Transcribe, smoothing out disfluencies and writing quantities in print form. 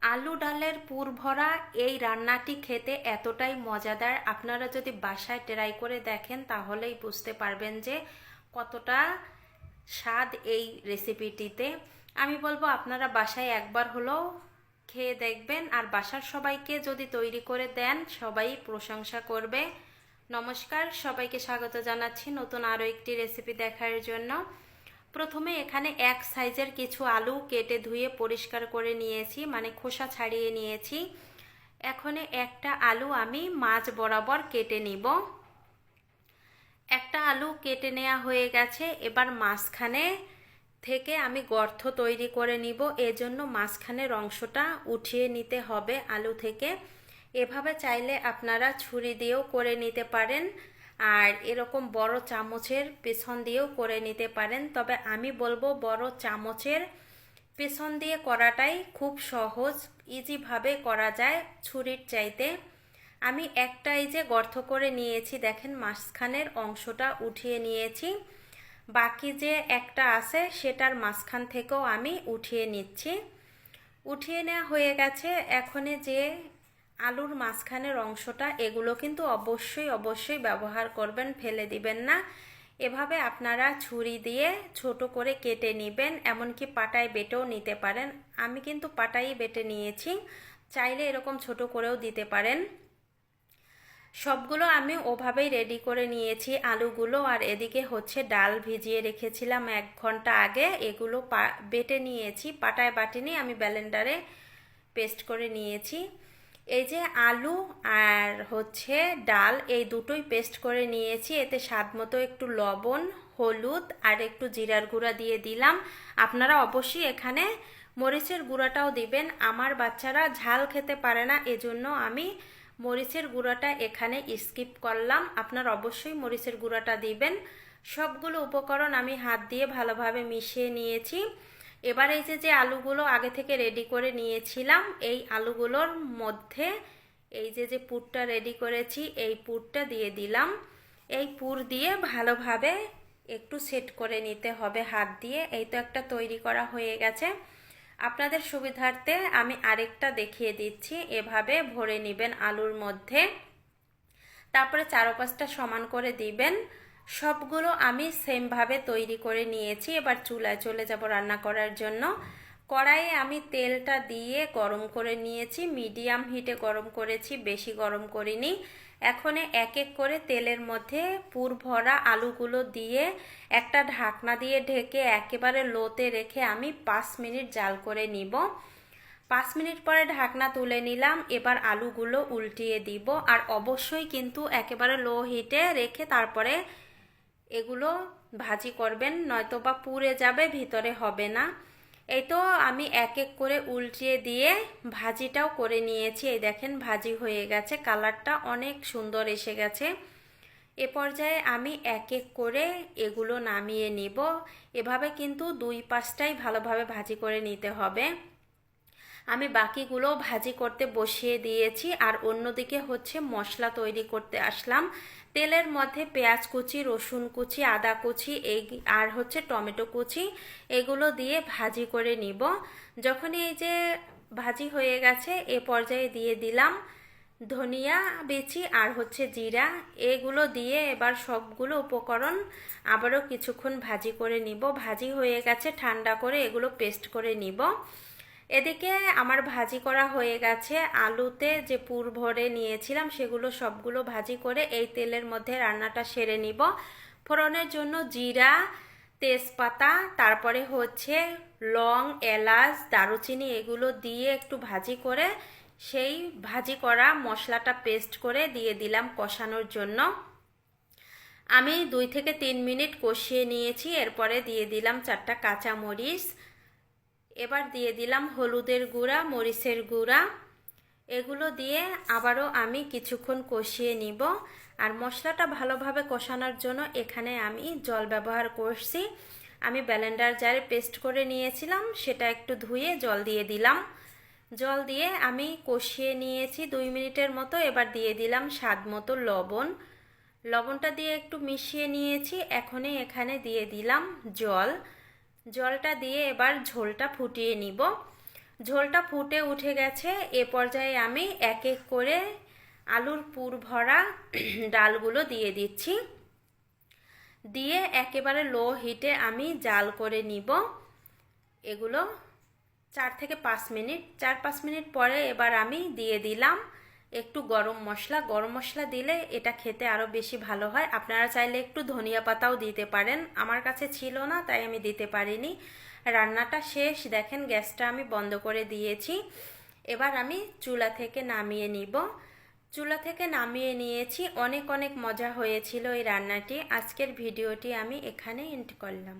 আলু ডালের পুর ভরা এই রান্নাটি খেতে এতটাই মজাদার। আপনারা যদি বাসায় ট্রাই করে দেখেন তাহলেই বুঝতে পারবেন যে কতটা স্বাদ এই রেসিপিটিতে। আমি বলবো আপনারা বাসায় একবার হলেও খেয়ে দেখবেন, আর বাসার সবাইকে যদি তৈরি করে দেন সবাই প্রশংসা করবে। নমস্কার, সবাইকে স্বাগত জানাচ্ছি নতুন আরও একটি রেসিপি দেখার জন্য। প্রথমে এখানে এক সাইজের কিছু আলু কেটে ধুয়ে পরিষ্কার করে নিয়েছি, মানে খোসা ছাড়িয়ে নিয়েছি। এখন একটা আলু আমি মাঝ বরাবর কেটে নিব। একটা আলু কেটে নেওয়া হয়ে গেছে। এবার মাঝখানে থেকে আমি গর্ত তৈরি করে নিব, এজন্য মাঝখানের অংশটা উঠিয়ে নিতে হবে আলু থেকে। এভাবে চাইলে আপনারা ছুরি দিয়েও করে নিতে পারেন, আর এরকম বড় চামচের পেছন দিয়েও করে নিতে পারেন। তবে আমি বলবো বড় চামচের পেছন দিয়ে করাটাই খুব সহজ, ইজিভাবে করা যায় ছুরির চাইতে। আমি একটাই যে গর্ত করে নিয়েছি, দেখেন মাঝখানের অংশটা উঠিয়ে নিয়েছি। বাকি যে একটা আছে সেটার মাঝখান থেকেও আমি উঠিয়ে নিচ্ছি। উঠিয়ে নেওয়া হয়ে গেছে। এখন যে আলুর মাঝখানের অংশটা, এগুলো কিন্তু অবশ্যই অবশ্যই ব্যবহার করবেন, ফেলে দিবেন না। এভাবে আপনারা ছুরি দিয়ে ছোট করে কেটে নেবেন, এমনকি পাটায় বেটেও নিতে পারেন। আমি কিন্তু পাটাই বেটে নিয়েছি, চাইলে এরকম ছোট করেও দিতে পারেন। সবগুলো আমি ওভাবেই রেডি করে নিয়েছি আলুগুলো। আর এদিকে হচ্ছে ডাল ভিজিয়ে রেখেছিলাম 1 ঘন্টা আগে, এগুলো বেটে নিয়েছি, পাটায় বাটিনি, আমি ব্লেন্ডারে পেস্ট করে নিয়েছি। এই যে আলু আর হচ্ছে ডাল, এই দুটোই পেস্ট করে নিয়েছি। এতে স্বাদ মতো একটু লবণ, হলুদ আর একটু জিরার গুঁড়া দিয়ে দিলাম। আপনারা অবশ্যই এখানে মরিচের গুঁড়াটাও দিবেন। আমার বাচ্চারা ঝাল খেতে পারে না, এজন্য আমি মরিচের গুঁড়াটা এখানে স্কিপ করলাম। আপনারা অবশ্যই মরিচের গুঁড়াটা দিবেন। সবগুলো উপকরণ আমি হাত দিয়ে ভালোভাবে মিশিয়ে নিয়েছি। এবার এই যে আলুগুলো আগে থেকে রেডি করে নিয়েছিলাম, এই আলুগুলোর মধ্যে এই যে পুরটা রেডি করেছি এই পুরটা দিয়ে দিলাম। এই পুর দিয়ে ভালোভাবে একটু সেট করে নিতে হবে হাত দিয়ে। এই তো একটা তৈরি করা হয়ে গেছে। আপনাদের সুবিধার্থে আমি আরেকটা দেখিয়ে দিচ্ছি। এভাবে ভরে নেবেন আলুর মধ্যে, তারপরে চারপাশটা সমান করে দিবেন। সবগুলো আমি সেমভাবে তৈরি করে নিয়েছি। এবার চুলায় চলে যাব রান্না করার জন্য। কড়াইয়ে আমি তেলটা দিয়ে গরম করে নিয়েছি, মিডিয়াম হিটে গরম করেছি, বেশি গরম করিনি। এখন এক এক করে তেলের মধ্যে পুর ভরা আলুগুলো দিয়ে একটা ঢাকনা দিয়ে ঢেকে একেবারে লোতে রেখে আমি 5 মিনিট জাল করে নিব। 5 মিনিট পরে ঢাকনা তুলে নিলাম। এবার আলুগুলো উল্টিয়ে দিব, আর অবশ্যই কিন্তু একেবারে লো হিটে রেখে তারপরে এগুলো ভাজি করবেন, নয়তোবা পুড়ে যাবে, ভিতরে হবে না। এই তো আমি এক এক করে উল্টিয়ে দিয়ে ভাজিটাও করে নিয়েছি। এই দেখেন ভাজি হয়ে গেছে, কালারটা অনেক সুন্দর এসে গেছে। এ পর্যায়ে আমি এক এক করে এগুলো নামিয়ে নিব। এভাবে কিন্তু 2 পাশটাই ভালোভাবে ভাজি করে নিতে হবে। আমি বাকিগুলো ভাজি করতে বসিয়ে দিয়েছি, আর অন্যদিকে হচ্ছে মশলা তৈরি করতে আসলাম। তেলের মধ্যে পেঁয়াজ কুচি, রসুন কুচি, আদা কুচি এই আর হচ্ছে টমেটো কুচি, এগুলো দিয়ে ভাজি করে নিব। যখন এই যে ভাজি হয়ে গেছে এ পর্যায়ে দিয়ে দিলাম ধনিয়া বিচি আর হচ্ছে জিরা। এগুলো দিয়ে এবার সবগুলো উপকরণ আবারও কিছুক্ষণ ভাজি করে নিব। ভাজি হয়ে গেছে, ঠান্ডা করে এগুলো পেস্ট করে নিব। এদিকে আমার ভাজি করা হয়ে গেছে। আলুতে যে পুর ভরে নিয়েছিলাম সেগুলো সবগুলো ভাজি করে এই তেলের মধ্যে রান্নাটা সেরে নিব। ফোড়নের জন্য জিরা, তেজপাতা, তারপরে হচ্ছে লং, এলাচ, দারুচিনি এগুলো দিয়ে একটু ভাজি করে সেই ভাজি করা মশলাটা পেস্ট করে দিয়ে দিলাম কষানোর জন্য। আমি 2 থেকে 3 মিনিট কষিয়ে নিয়েছি। এরপরে দিয়ে দিলাম 4টা কাঁচামরিচ। এবার দিয়ে দিলাম হলুদের গুঁড়া, মরিচের গুঁড়া। এগুলো দিয়ে আবারও আমি কিছুক্ষণ কষিয়ে নিব। আর মশলাটা ভালোভাবে কষানোর জন্য এখানে আমি জল ব্যবহার করছি। আমি ব্লেন্ডার জারে পেস্ট করে নিয়েছিলাম, সেটা একটু ধুয়ে জল দিয়ে দিলাম। জল দিয়ে আমি কষিয়ে নিয়েছি 2 মিনিটের মতো। এবার দিয়ে দিলাম স্বাদ মতো লবণ। লবণটা দিয়ে একটু মিশিয়ে নিয়েছি। এখনই এখানে দিয়ে দিলাম জল। জলটা দিয়ে এবার ঝোলটা ফুটিয়ে নিব। ঝোলটা ফুটে উঠে গেছে। এ পর্যায়ে আমি এক এক করে আলুর পুর ভরা ডালগুলো দিয়ে দিচ্ছি। দিয়ে একেবারে লো হিটে আমি জাল করে নিব এগুলো 4-5 মিনিট পরে এবার আমি দিয়ে দিলাম একটু গরম মশলা। গরম মশলা দিলে এটা খেতে আরও বেশি ভালো হয়। আপনারা চাইলে একটু ধনিয়া পাতাও দিতে পারেন, আমার কাছে ছিল না তাই আমি দিতে পারিনি। রান্নাটা শেষ, দেখেন গ্যাসটা আমি বন্ধ করে দিয়েছি। এবার আমি চুলা থেকে নামিয়ে নিব। চুলা থেকে নামিয়ে নিয়েছি। অনেক অনেক মজা হয়েছিল এই রান্নাটি। আজকের ভিডিওটি আমি এখানে এন্ড করলাম।